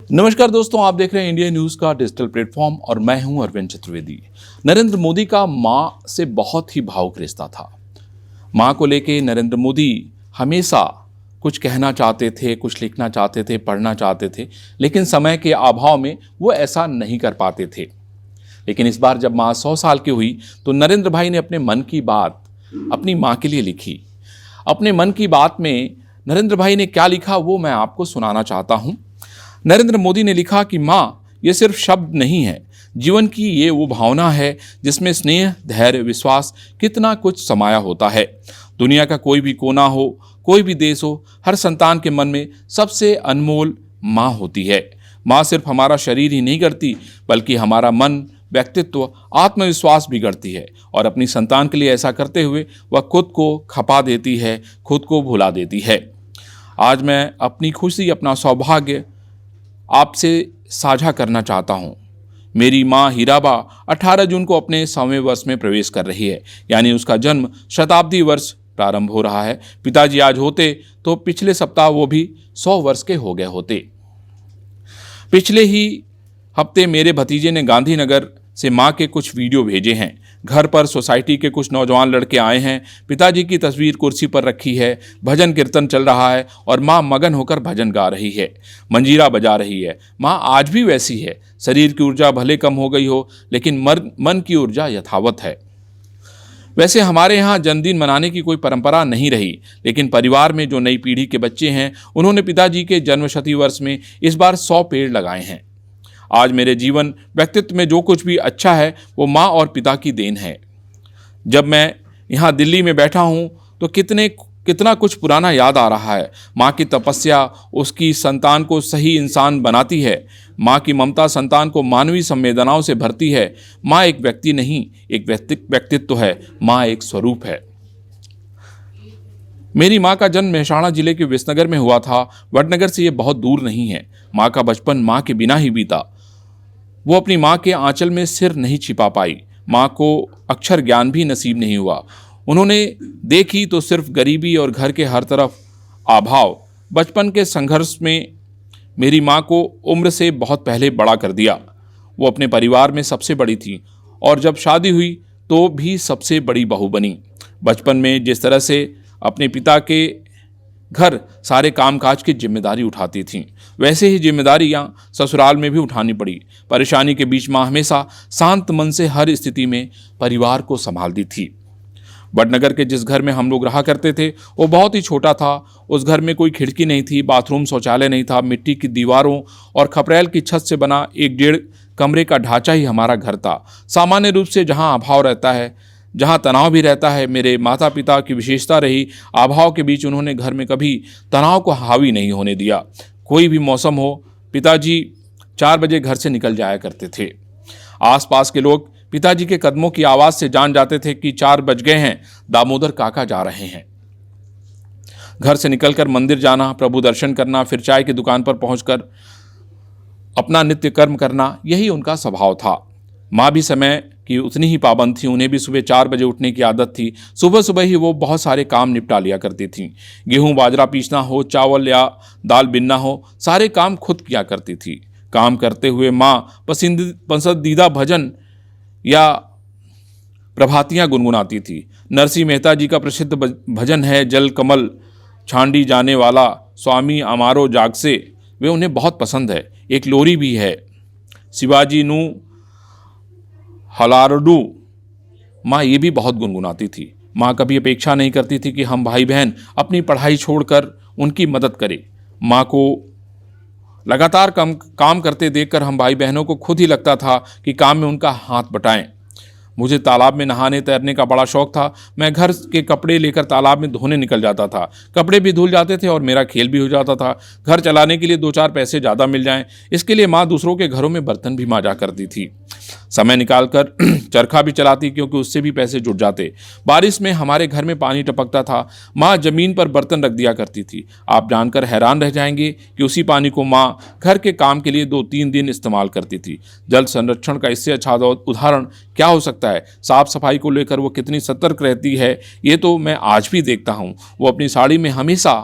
नमस्कार दोस्तों, आप देख रहे हैं इंडिया न्यूज़ का डिजिटल प्लेटफॉर्म और मैं हूं अरविंद चतुर्वेदी। नरेंद्र मोदी का मां से बहुत ही भावुक रिश्ता था। मां को लेके नरेंद्र मोदी हमेशा कुछ कहना चाहते थे, कुछ लिखना चाहते थे, पढ़ना चाहते थे, लेकिन समय के अभाव में वो ऐसा नहीं कर पाते थे। लेकिन इस बार जब मां 100 साल की हुई तो नरेंद्र भाई ने अपने मन की बात अपनी मां के लिए लिखी। अपने मन की बात में नरेंद्र भाई ने क्या लिखा वो मैं आपको सुनाना चाहता हूं। नरेंद्र मोदी ने लिखा कि माँ ये सिर्फ शब्द नहीं है, जीवन की ये वो भावना है जिसमें स्नेह, धैर्य, विश्वास कितना कुछ समाया होता है। दुनिया का कोई भी कोना हो, कोई भी देश हो, हर संतान के मन में सबसे अनमोल माँ होती है। माँ सिर्फ हमारा शरीर ही नहीं करती बल्कि हमारा मन, व्यक्तित्व, आत्मविश्वास भी गढ़ती है और अपनी संतान के लिए ऐसा करते हुए वह खुद को खपा देती है, खुद को भुला देती है। आज मैं अपनी खुशी, अपना सौभाग्य आपसे साझा करना चाहता हूँ। मेरी माँ हीराबा 18 जून को अपने 100वें वर्ष में प्रवेश कर रही है, यानी उसका जन्म शताब्दी वर्ष प्रारंभ हो रहा है। पिताजी आज होते तो पिछले सप्ताह वो भी 100 वर्ष के हो गए होते। पिछले ही हफ्ते मेरे भतीजे ने गांधीनगर से माँ के कुछ वीडियो भेजे हैं। घर पर सोसाइटी के कुछ नौजवान लड़के आए हैं, पिताजी की तस्वीर कुर्सी पर रखी है, भजन कीर्तन चल रहा है और माँ मगन होकर भजन गा रही है, मंजीरा बजा रही है। माँ आज भी वैसी है। शरीर की ऊर्जा भले कम हो गई हो लेकिन मन की ऊर्जा यथावत है। वैसे हमारे यहाँ जन्मदिन मनाने की कोई परंपरा नहीं रही, लेकिन परिवार में जो नई पीढ़ी के बच्चे हैं उन्होंने पिताजी के जन्मशती वर्ष में इस बार 100 पेड़ लगाए हैं। आज मेरे जीवन व्यक्तित्व में जो कुछ भी अच्छा है वो माँ और पिता की देन है। जब मैं यहाँ दिल्ली में बैठा हूँ तो कितना कुछ पुराना याद आ रहा है। माँ की तपस्या उसकी संतान को सही इंसान बनाती है। माँ की ममता संतान को मानवीय संवेदनाओं से भरती है। माँ एक व्यक्ति नहीं, एक व्यक्तित्व है। माँ एक स्वरूप है। मेरी माँ का जन्म मेहसाणा जिले के विसनगर में हुआ था। वडनगर से ये बहुत दूर नहीं है। माँ का बचपन माँ के बिना ही बीता। वो अपनी माँ के आंचल में सिर नहीं छिपा पाई। माँ को अक्षर ज्ञान भी नसीब नहीं हुआ। उन्होंने देखी तो सिर्फ गरीबी और घर के हर तरफ अभाव। बचपन के संघर्ष में मेरी माँ को उम्र से बहुत पहले बड़ा कर दिया। वो अपने परिवार में सबसे बड़ी थी और जब शादी हुई तो भी सबसे बड़ी बहू बनी। बचपन में जिस तरह से अपने पिता के घर सारे कामकाज की जिम्मेदारी उठाती थीं, वैसे ही जिम्मेदारियां ससुराल में भी उठानी पड़ी। परेशानी के बीच माँ हमेशा शांत मन से हर स्थिति में परिवार को संभालती थी। वडनगर के जिस घर में हम लोग रहा करते थे वो बहुत ही छोटा था। उस घर में कोई खिड़की नहीं थी, बाथरूम शौचालय नहीं था। मिट्टी की दीवारों और खपरेल की छत से बना 1-1.5 कमरे का ढांचा ही हमारा घर था। सामान्य रूप से जहाँ अभाव रहता है, जहाँ तनाव भी रहता है, मेरे माता पिता की विशेषता रही। अभाव के बीच उन्होंने घर में कभी तनाव को हावी नहीं होने दिया। कोई भी मौसम हो, पिताजी 4 बजे घर से निकल जाया करते थे। आसपास के लोग पिताजी के कदमों की आवाज़ से जान जाते थे कि 4 बज गए हैं, दामोदर काका जा रहे हैं। घर से निकलकर मंदिर जाना, प्रभु दर्शन करना, फिर चाय की दुकान पर पहुंचकर अपना नित्य कर्म करना, यही उनका स्वभाव था। माँ भी समय की उतनी ही पाबंद थी। उन्हें भी सुबह 4 बजे उठने की आदत थी। सुबह सुबह ही वो बहुत सारे काम निपटा लिया करती थीं। गेहूँ बाजरा पीसना हो, चावल या दाल बिनना हो, सारे काम खुद किया करती थी। काम करते हुए माँ पसंदीदा भजन या प्रभातियाँ गुनगुनाती थी। नरसिंह मेहता जी का प्रसिद्ध भजन है जल कमल छांडी जाने वाला स्वामी अमारो जागसे, वे उन्हें बहुत पसंद है। एक लोरी भी है, शिवाजी नू हलारडू, माँ ये भी बहुत गुनगुनाती थी। माँ कभी अपेक्षा नहीं करती थी कि हम भाई बहन अपनी पढ़ाई छोड़कर उनकी मदद करें। माँ को लगातार काम करते देखकर हम भाई बहनों को खुद ही लगता था कि काम में उनका हाथ बटाएं। मुझे तालाब में नहाने तैरने का बड़ा शौक था। मैं घर के कपड़े लेकर तालाब में धोने निकल जाता था। कपड़े भी धुल जाते थे और मेरा खेल भी हो जाता था। घर चलाने के लिए 2-4 पैसे ज़्यादा मिल जाएं, इसके लिए माँ दूसरों के घरों में बर्तन भी मांजा करती थी। समय निकालकर चरखा भी चलाती क्योंकि उससे भी पैसे जुट जाते। बारिश में हमारे घर में पानी टपकता था। माँ जमीन पर बर्तन रख दिया करती थी। आप जानकर हैरान रह जाएंगे कि उसी पानी को माँ घर के काम के लिए 2-3 दिन इस्तेमाल करती थी। जल संरक्षण का इससे अच्छा उदाहरण क्या हो सकता है। साफ सफाई को लेकर वो कितनी सतर्क रहती है ये तो मैं आज भी देखता हूँ। वो अपनी साड़ी में हमेशा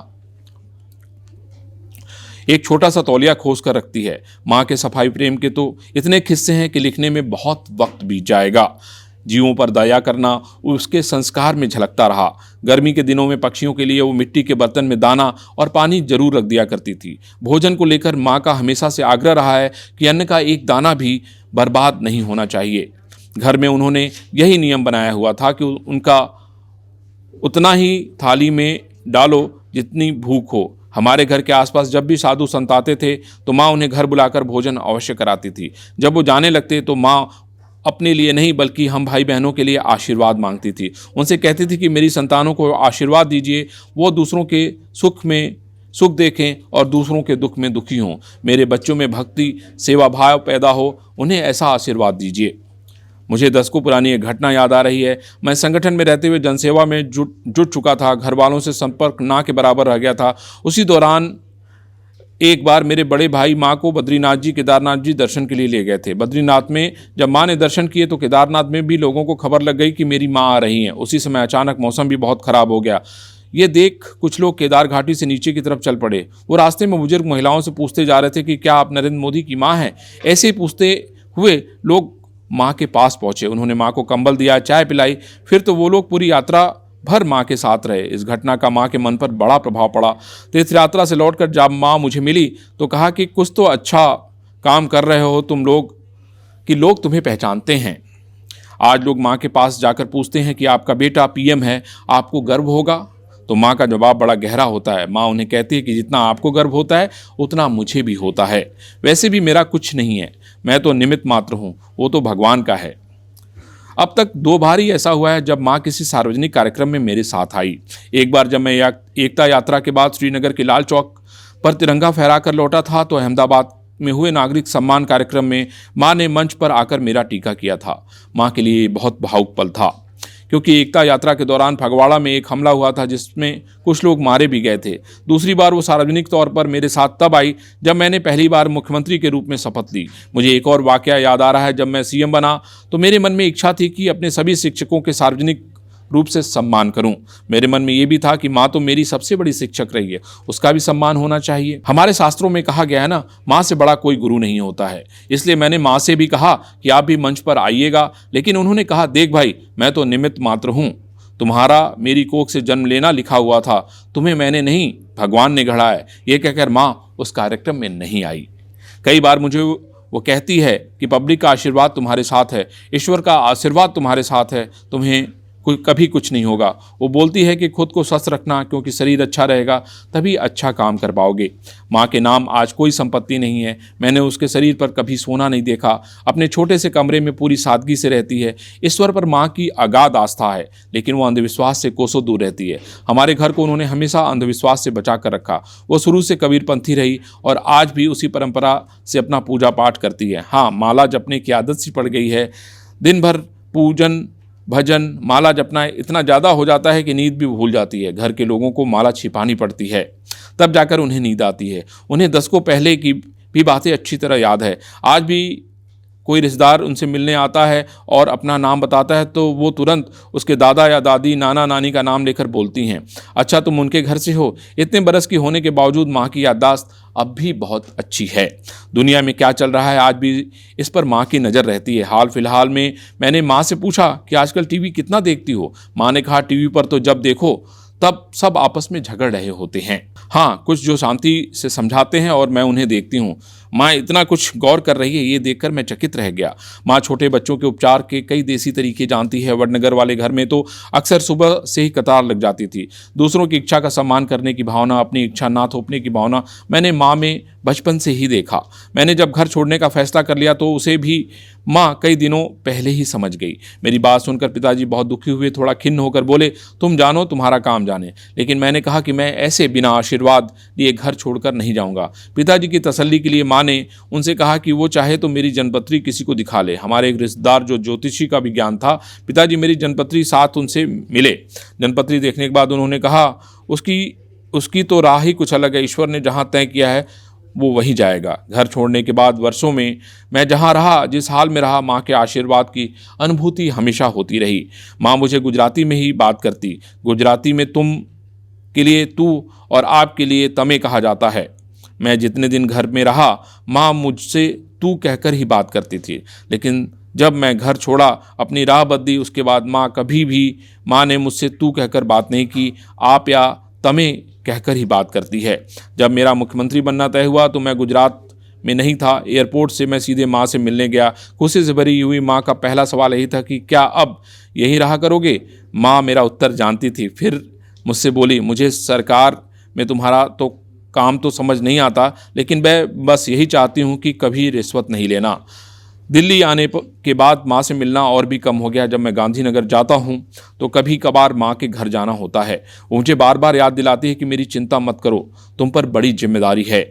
एक छोटा सा तौलिया खोस कर रखती है। माँ के सफाई प्रेम के तो इतने किस्से हैं कि लिखने में बहुत वक्त बीत जाएगा। जीवों पर दया करना उसके संस्कार में झलकता रहा। गर्मी के दिनों में पक्षियों के लिए वो मिट्टी के बर्तन में दाना और पानी जरूर रख दिया करती थी। भोजन को लेकर माँ का हमेशा से आग्रह रहा है कि अन्न का एक दाना भी बर्बाद नहीं होना चाहिए। घर में उन्होंने यही नियम बनाया हुआ था कि उनका उतना ही थाली में डालो जितनी भूख हो। हमारे घर के आसपास जब भी साधु संत आते थे तो माँ उन्हें घर बुलाकर भोजन अवश्य कराती थी। जब वो जाने लगते तो माँ अपने लिए नहीं बल्कि हम भाई बहनों के लिए आशीर्वाद मांगती थी। उनसे कहती थी कि मेरी संतानों को आशीर्वाद दीजिए, वो दूसरों के सुख में सुख देखें और दूसरों के दुख में दुखी हों। मेरे बच्चों में भक्ति सेवा भाव पैदा हो, उन्हें ऐसा आशीर्वाद दीजिए। मुझे दशकों पुरानी एक घटना याद आ रही है। मैं संगठन में रहते हुए जनसेवा में जुट चुका था। घर वालों से संपर्क ना के बराबर रह गया था। उसी दौरान एक बार मेरे बड़े भाई माँ को बद्रीनाथ जी केदारनाथ जी दर्शन के लिए ले गए थे। बद्रीनाथ में जब माँ ने दर्शन किए तो केदारनाथ में भी लोगों को खबर लग गई कि मेरी माँ आ रही हैं। उसी समय अचानक मौसम भी बहुत ख़राब हो गया। ये देख कुछ लोग केदार घाटी से नीचे की तरफ चल पड़े। वो रास्ते में बुजुर्ग महिलाओं से पूछते जा रहे थे कि क्या आप नरेंद्र मोदी की माँ हैं। ऐसे ही पूछते हुए लोग माँ के पास पहुँचे। उन्होंने माँ को कंबल दिया, चाय पिलाई। फिर तो वो लोग पूरी यात्रा भर माँ के साथ रहे। इस घटना का माँ के मन पर बड़ा प्रभाव पड़ा। तीर्थ यात्रा से लौटकर जब माँ मुझे मिली तो कहा कि कुछ तो अच्छा काम कर रहे हो तुम लोग कि लोग तुम्हें पहचानते हैं। आज लोग माँ के पास जाकर पूछते हैं कि आपका बेटा पीएम है, आपको गर्व होगा? तो माँ का जवाब बड़ा गहरा होता है। माँ उन्हें कहती है कि जितना आपको गर्व होता है उतना मुझे भी होता है। वैसे भी मेरा कुछ नहीं है, मैं तो निमित्त मात्र हूँ, वो तो भगवान का है। अब तक 2 बार ही ऐसा हुआ है जब माँ किसी सार्वजनिक कार्यक्रम में मेरे साथ आई। एक बार जब मैं एकता यात्रा के बाद श्रीनगर के लाल चौक पर तिरंगा फहरा कर लौटा था तो अहमदाबाद में हुए नागरिक सम्मान कार्यक्रम में माँ ने मंच पर आकर मेरा टीका किया था। माँ के लिए बहुत भावुक पल था क्योंकि एकता यात्रा के दौरान फगवाड़ा में एक हमला हुआ था जिसमें कुछ लोग मारे भी गए थे। दूसरी बार वो सार्वजनिक तौर पर मेरे साथ तब आई जब मैंने पहली बार मुख्यमंत्री के रूप में शपथ ली। मुझे एक और वाकया याद आ रहा है। जब मैं सीएम बना तो मेरे मन में इच्छा थी कि अपने सभी शिक्षकों के सार्वजनिक रूप से सम्मान करूं। मेरे मन में ये भी था कि माँ तो मेरी सबसे बड़ी शिक्षक रही है, उसका भी सम्मान होना चाहिए। हमारे शास्त्रों में कहा गया है ना, माँ से बड़ा कोई गुरु नहीं होता है। इसलिए मैंने माँ से भी कहा कि आप भी मंच पर आइएगा, लेकिन उन्होंने कहा देख भाई, मैं तो निमित्त मात्र हूँ। तुम्हारा मेरी कोख से जन्म लेना लिखा हुआ था, तुम्हें मैंने नहीं भगवान ने गढ़ा है। ये कहकर माँ उस कार्यक्रम में नहीं आई। कई बार मुझे वो कहती है कि पब्लिक का आशीर्वाद तुम्हारे साथ है, ईश्वर का आशीर्वाद तुम्हारे साथ है, तुम्हें कभी कुछ नहीं होगा। वो बोलती है कि खुद को स्वस्थ रखना, क्योंकि शरीर अच्छा रहेगा तभी अच्छा काम कर पाओगे। माँ के नाम आज कोई संपत्ति नहीं है। मैंने उसके शरीर पर कभी सोना नहीं देखा। अपने छोटे से कमरे में पूरी सादगी से रहती है। ईश्वर पर माँ की अगाध आस्था है, लेकिन वो अंधविश्वास से कोसों दूर रहती है। हमारे घर को उन्होंने हमेशा अंधविश्वास से बचा कर रखा। वो शुरू से कबीरपंथी रही और आज भी उसी परंपरा से अपना पूजा पाठ करती है। हाँ, माला जपने की आदत सी पड़ गई है। दिन भर पूजन भजन माला जपना इतना ज़्यादा हो जाता है कि नींद भी भूल जाती है। घर के लोगों को माला छिपानी पड़ती है, तब जाकर उन्हें नींद आती है। उन्हें दशकों पहले की भी बातें अच्छी तरह याद है। आज भी कोई रिश्तेदार उनसे मिलने आता है और अपना नाम बताता है तो वो तुरंत उसके दादा या दादी नाना नानी का नाम लेकर बोलती हैं, अच्छा तुम उनके घर से हो। इतने बरस की होने के बावजूद माँ की याददाश्त अब भी बहुत अच्छी है। दुनिया में क्या चल रहा है आज भी इस पर माँ की नज़र रहती है। हाल फिलहाल में मैंने माँ से पूछा कि आजकल टीवी कितना देखती हो। माँ ने कहा टीवी पर तो जब देखो तब सब आपस में झगड़ रहे होते हैं। हाँ, कुछ जो शांति से समझाते हैं और मैं उन्हें देखती हूँ। माँ इतना कुछ गौर कर रही है, ये देखकर मैं चकित रह गया। माँ छोटे बच्चों के उपचार के कई देसी तरीके जानती है। वडनगर वाले घर में तो अक्सर सुबह से ही कतार लग जाती थी। दूसरों की इच्छा का सम्मान करने की भावना, अपनी इच्छा ना थोपने की भावना मैंने माँ में बचपन से ही देखा। मैंने जब घर छोड़ने का फैसला कर लिया तो उसे भी माँ कई दिनों पहले ही समझ गई। मेरी बात सुनकर पिताजी बहुत दुखी हुए, थोड़ा खिन्न होकर बोले, तुम जानो तुम्हारा काम जाने। लेकिन मैंने कहा कि मैं ऐसे बिना आशीर्वाद लिए घर छोड़कर नहीं जाऊंगा। पिताजी की तसल्ली के लिए माँ ने उनसे कहा कि वो चाहे तो मेरी जन्मपत्री किसी को दिखा ले। हमारे एक रिश्तेदार जो ज्योतिषी का विज्ञान था, पिताजी मेरी जन्मपत्री साथ उनसे मिले। जन्मपत्री देखने के बाद उन्होंने कहा उसकी तो राह ही कुछ अलग है। ईश्वर ने जहाँ तय किया है वो वहीं जाएगा। घर छोड़ने के बाद वर्षों में मैं जहाँ रहा, जिस हाल में रहा, माँ के आशीर्वाद की अनुभूति हमेशा होती रही। माँ मुझे गुजराती में ही बात करती। गुजराती में तुम के लिए तू और आप के लिए तमे कहा जाता है। मैं जितने दिन घर में रहा माँ मुझसे तू कहकर ही बात करती थी, लेकिन जब मैं घर छोड़ा, अपनी राह बदली, उसके बाद माँ ने मुझसे तू कहकर बात नहीं की, आप या तमे कहकर ही बात करती है। जब मेरा मुख्यमंत्री बनना तय हुआ तो मैं गुजरात में नहीं था। एयरपोर्ट से मैं सीधे माँ से मिलने गया। खुशी से भरी हुई माँ का पहला सवाल यही था कि क्या अब यही रहा करोगे? माँ मेरा उत्तर जानती थी। फिर मुझसे बोली, मुझे सरकार में तुम्हारा तो काम तो समझ नहीं आता, लेकिन मैं बस यही चाहती हूँ कि कभी रिश्वत नहीं लेना। दिल्ली आने के बाद माँ से मिलना और भी कम हो गया। जब मैं गांधीनगर जाता हूँ तो कभी कभार माँ के घर जाना होता है। वो मुझे बार बार याद दिलाती है कि मेरी चिंता मत करो, तुम पर बड़ी जिम्मेदारी है।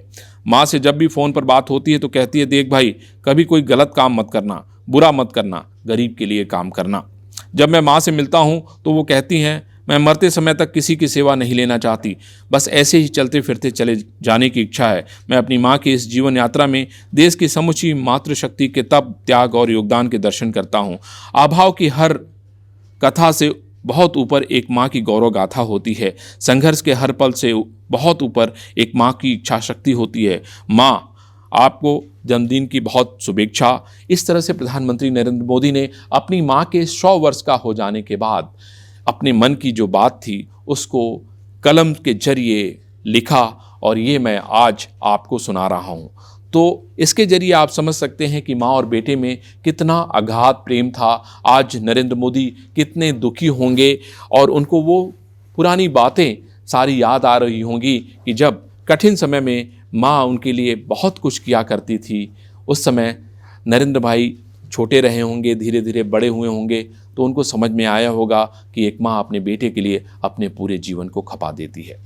माँ से जब भी फ़ोन पर बात होती है तो कहती है, देख भाई, कभी कोई गलत काम मत करना, बुरा मत करना, गरीब के लिए काम करना। जब मैं माँ से मिलता हूँ तो वो कहती हैं, मैं मरते समय तक किसी की सेवा नहीं लेना चाहती, बस ऐसे ही चलते फिरते चले जाने की इच्छा है। मैं अपनी माँ की इस जीवन यात्रा में देश की समुची मातृशक्ति के तप, त्याग और योगदान के दर्शन करता हूँ। अभाव की हर कथा से बहुत ऊपर एक माँ की गौरव गाथा होती है। संघर्ष के हर पल से बहुत ऊपर एक माँ की इच्छा शक्ति होती है। माँ, आपको जन्मदिन की बहुत शुभेच्छा। इस तरह से प्रधानमंत्री नरेंद्र मोदी ने अपनी माँ के 100 वर्ष का हो जाने के बाद अपने मन की जो बात थी उसको कलम के जरिए लिखा, और ये मैं आज आपको सुना रहा हूँ। तो इसके जरिए आप समझ सकते हैं कि माँ और बेटे में कितना अगाध प्रेम था। आज नरेंद्र मोदी कितने दुखी होंगे और उनको वो पुरानी बातें सारी याद आ रही होंगी कि जब कठिन समय में माँ उनके लिए बहुत कुछ किया करती थी। उस समय नरेंद्र भाई छोटे रहे होंगे, धीरे धीरे बड़े हुए होंगे, तो उनको समझ में आया होगा कि एक माँ अपने बेटे के लिए अपने पूरे जीवन को खपा देती है।